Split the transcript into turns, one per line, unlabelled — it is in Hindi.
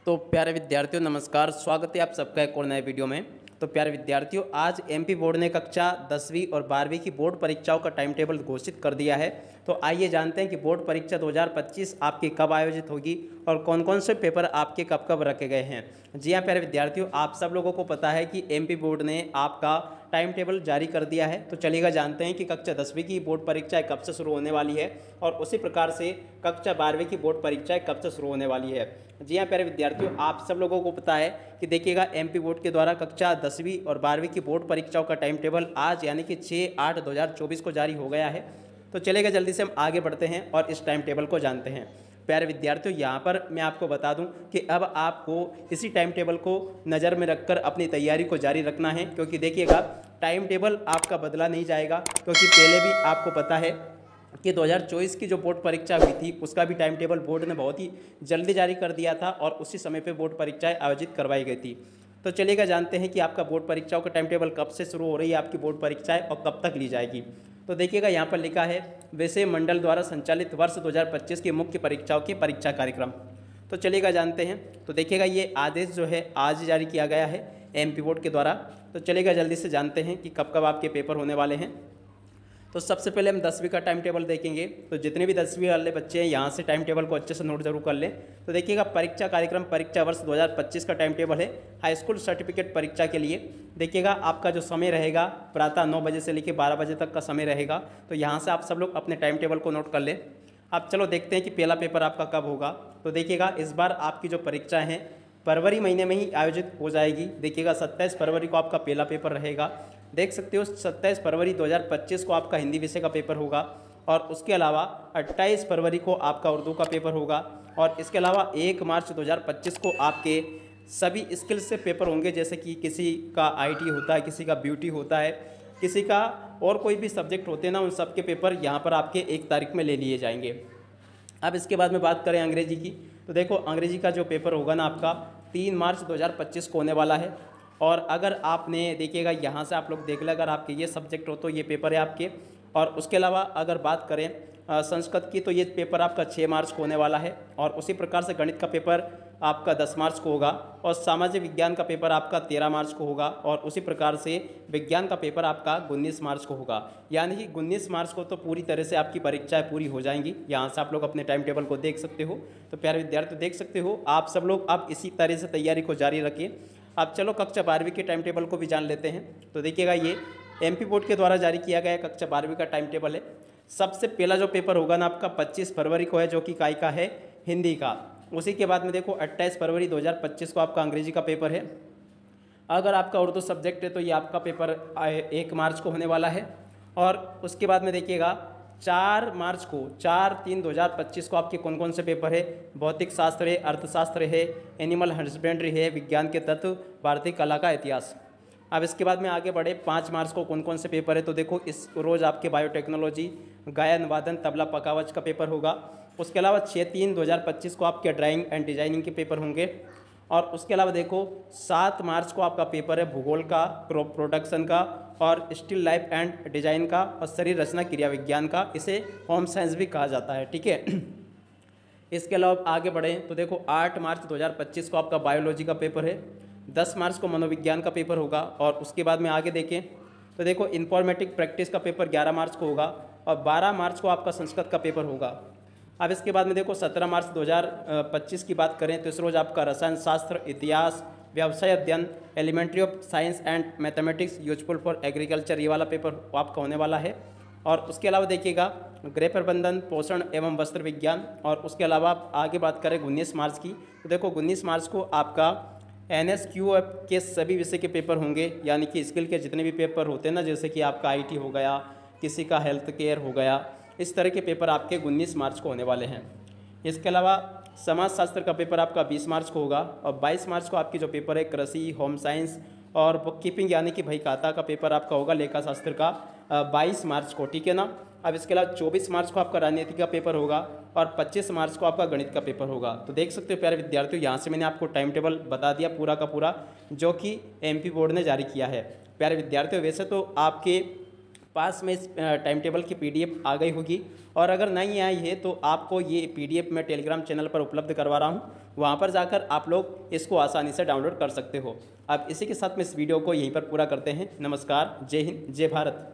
तो प्यारे विद्यार्थियों नमस्कार, स्वागत है आप सबका एक और नए वीडियो में। तो प्यारे विद्यार्थियों, आज एमपी बोर्ड ने कक्षा 10वीं और 12वीं की बोर्ड परीक्षाओं का टाइम टेबल घोषित कर दिया है। तो आइए जानते हैं कि बोर्ड परीक्षा 2025 आपकी कब आयोजित होगी और कौन कौन से पेपर आपके कब कब रखे गए हैं। जी हाँ प्यारे विद्यार्थियों, आप सब लोगों को पता है कि एमपी बोर्ड ने आपका टाइम टेबल जारी कर दिया है। तो चलिएगा जानते हैं कि कक्षा 10वीं की बोर्ड परीक्षाएं कब से शुरू होने वाली है और उसी प्रकार से कक्षा 12वीं की बोर्ड परीक्षाएं कब से शुरू होने वाली है। जी हाँ प्यारे विद्यार्थियों, आप सब लोगों को पता है कि देखिएगा एमपी बोर्ड के द्वारा कक्षा 10वीं और 12वीं की बोर्ड परीक्षाओं का टाइम टेबल आज यानी कि 6/8/2024 को जारी हो गया है। तो चलेगा जल्दी से हम आगे बढ़ते हैं और इस टाइम टेबल को जानते हैं। प्यारे विद्यार्थियों, यहाँ पर मैं आपको बता दूं कि अब आपको इसी टाइम टेबल को नज़र में रखकर अपनी तैयारी को जारी रखना है, क्योंकि देखिएगा टाइम टेबल आपका बदला नहीं जाएगा। क्योंकि पहले भी आपको पता है कि 2024 की जो बोर्ड परीक्षा हुई थी उसका भी टाइम टेबल बोर्ड ने बहुत ही जल्दी जारी कर दिया था और उसी समय पे बोर्ड परीक्षाएं आयोजित करवाई गई थी। तो चलिएगा जानते हैं कि आपका बोर्ड परीक्षाओं का टाइम टेबल कब से शुरू हो रही है, आपकी बोर्ड परीक्षाएं और कब तक ली जाएगी। तो देखिएगा यहाँ पर लिखा है विषय मंडल द्वारा संचालित वर्ष 2025 की मुख्य परीक्षाओं के परीक्षा कार्यक्रम। तो चलिएगा जानते हैं। तो देखिएगा ये आदेश जो है आज जारी किया गया है एमपी बोर्ड के द्वारा। तो चलिएगा जल्दी से जानते हैं कि कब कब आपके पेपर होने वाले हैं। तो सबसे पहले हम 10वीं का टाइम टेबल देखेंगे। तो जितने भी 10वीं वाले बच्चे हैं यहाँ से टाइम टेबल को अच्छे से नोट जरूर कर लें। तो देखिएगा परीक्षा कार्यक्रम परीक्षा वर्ष 2025 का टाइम टेबल है हाई स्कूल सर्टिफिकेट परीक्षा के लिए। देखिएगा आपका जो समय रहेगा प्रातः 9 बजे से लेकर 12 बजे तक का समय रहेगा। तो यहाँ से आप सब लोग अपने टाइम टेबल को नोट कर लें। अब चलो देखते हैं कि पहला पेपर आपका कब होगा। तो देखिएगा इस बार आपकी जो परीक्षा है फरवरी महीने में ही आयोजित हो जाएगी। देखिएगा 27 फरवरी को आपका पहला पेपर रहेगा। देख सकते हो 27 फरवरी 2025 को आपका हिंदी विषय का पेपर होगा और उसके अलावा 28 फरवरी को आपका उर्दू का पेपर होगा और इसके अलावा 1 मार्च 2025 को आपके सभी स्किल्स से पेपर होंगे, जैसे कि किसी का आईटी होता है, किसी का ब्यूटी होता है, किसी का और कोई भी सब्जेक्ट होते हैं ना, उन सब के पेपर यहाँ पर आपके 1 तारीख में ले लिए जाएंगे। अब इसके बाद में बात करें अंग्रेजी की। तो देखो अंग्रेजी का जो पेपर होगा ना आपका 3 मार्च 2025 को होने वाला है। और अगर आपने देखिएगा यहाँ से आप लोग देख लें, अगर आपके ये सब्जेक्ट हो तो ये पेपर है आपके। और उसके अलावा अगर बात करें संस्कृत की तो ये पेपर आपका 6 मार्च को होने वाला है। और उसी प्रकार से गणित का पेपर आपका 10 मार्च को होगा और सामाजिक विज्ञान का पेपर आपका 13 मार्च को होगा और उसी प्रकार से विज्ञान का पेपर आपका 19 मार्च को होगा। यानी कि 19 मार्च को तो पूरी तरह से आपकी परीक्षाएं पूरी हो जाएंगी। यहाँ से आप लोग अपने टाइम टेबल को देख सकते हो। तो प्यारे विद्यार्थी देख सकते हो, आप सब लोग अब इसी तरह से तैयारी को जारी रखिए। अब चलो कक्षा 12वीं के टाइम टेबल को भी जान लेते हैं। तो देखिएगा ये एमपी बोर्ड के द्वारा जारी किया गया कक्षा 12वीं का टाइम टेबल है। सबसे पहला जो पेपर होगा ना आपका 25 फरवरी को है, जो कि काय का है हिंदी का। उसी के बाद में देखो 28 फरवरी 2025 को आपका अंग्रेजी का पेपर है। अगर आपका उर्दू सब्जेक्ट है तो ये आपका पेपर 1 मार्च को होने वाला है। और उसके बाद में देखिएगा 4 मार्च को 4/3/2025 को आपके कौन कौन से पेपर है। भौतिक शास्त्र है, अर्थशास्त्र है, एनिमल हस्बेंड्री है, विज्ञान के तत्व, भारतीय कला का इतिहास। अब इसके बाद में आगे बढ़े 5 मार्च को कौन कौन से पेपर है। तो देखो इस रोज़ आपके बायोटेक्नोलॉजी, गायन वादन, तबला पकावज का पेपर होगा। उसके अलावा 6/3/2025 को आपके ड्राइंग एंड डिजाइनिंग के पेपर होंगे। और उसके अलावा देखो 7 मार्च को आपका पेपर है भूगोल का, क्रॉप प्रोडक्शन का और स्टिल लाइफ एंड डिजाइन का और शरीर रचना क्रिया विज्ञान का। इसे होम साइंस भी कहा जाता है, ठीक है। इसके अलावा आगे बढ़ें तो देखो 8 मार्च 2025 को आपका बायोलॉजी का पेपर है। 10 मार्च को मनोविज्ञान का पेपर होगा। और उसके बाद में आगे देखें तो देखो इंफॉर्मेटिक प्रैक्टिस का पेपर 11 मार्च को होगा और 12 मार्च को आपका संस्कृत का पेपर होगा। अब इसके बाद में देखो 17 मार्च 2025 की बात करें तो इस रोज़ आपका रसायन शास्त्र, इतिहास, व्यवसाय अध्ययन, elementary of science and mathematics useful for agriculture, ये वाला पेपर आपका होने वाला है। और उसके अलावा देखिएगा गृह प्रबंधन, पोषण एवं वस्त्र विज्ञान। और उसके अलावा आप आगे बात करें 19 मार्च की तो देखो 19 मार्च को आपका NSQF के सभी विषय के पेपर होंगे, यानी कि स्किल के जितने भी पेपर होते हैं ना, जैसे कि आपका IT हो गया, किसी का हेल्थ केयर हो गया, इस तरह के पेपर आपके 19 मार्च को होने वाले हैं। इसके अलावा समाजशास्त्र का पेपर आपका 20 मार्च को होगा और 22 मार्च को आपकी जो पेपर है कृषि, होम साइंस और बुक कीपिंग यानी कि भाई खाता का पेपर आपका होगा लेखा शास्त्र का 22 मार्च को, ठीक है ना। अब इसके अलावा 24 मार्च को आपका राजनीति का पेपर होगा और 25 मार्च को आपका गणित का पेपर होगा। तो देख सकते हो प्यारे विद्यार्थियों, यहाँ से मैंने आपको टाइम टेबल बता दिया पूरा का पूरा, जो कि एमपी बोर्ड ने जारी किया है। प्यारे विद्यार्थियों, वैसे तो आपके पास में इस टाइम टेबल की पीडीएफ आ गई होगी और अगर नहीं आई है तो आपको ये पीडीएफ मैं टेलीग्राम चैनल पर उपलब्ध करवा रहा हूँ। वहाँ पर जाकर आप लोग इसको आसानी से डाउनलोड कर सकते हो। अब इसी के साथ में इस वीडियो को यहीं पर पूरा करते हैं। नमस्कार, जय हिंद, जय भारत।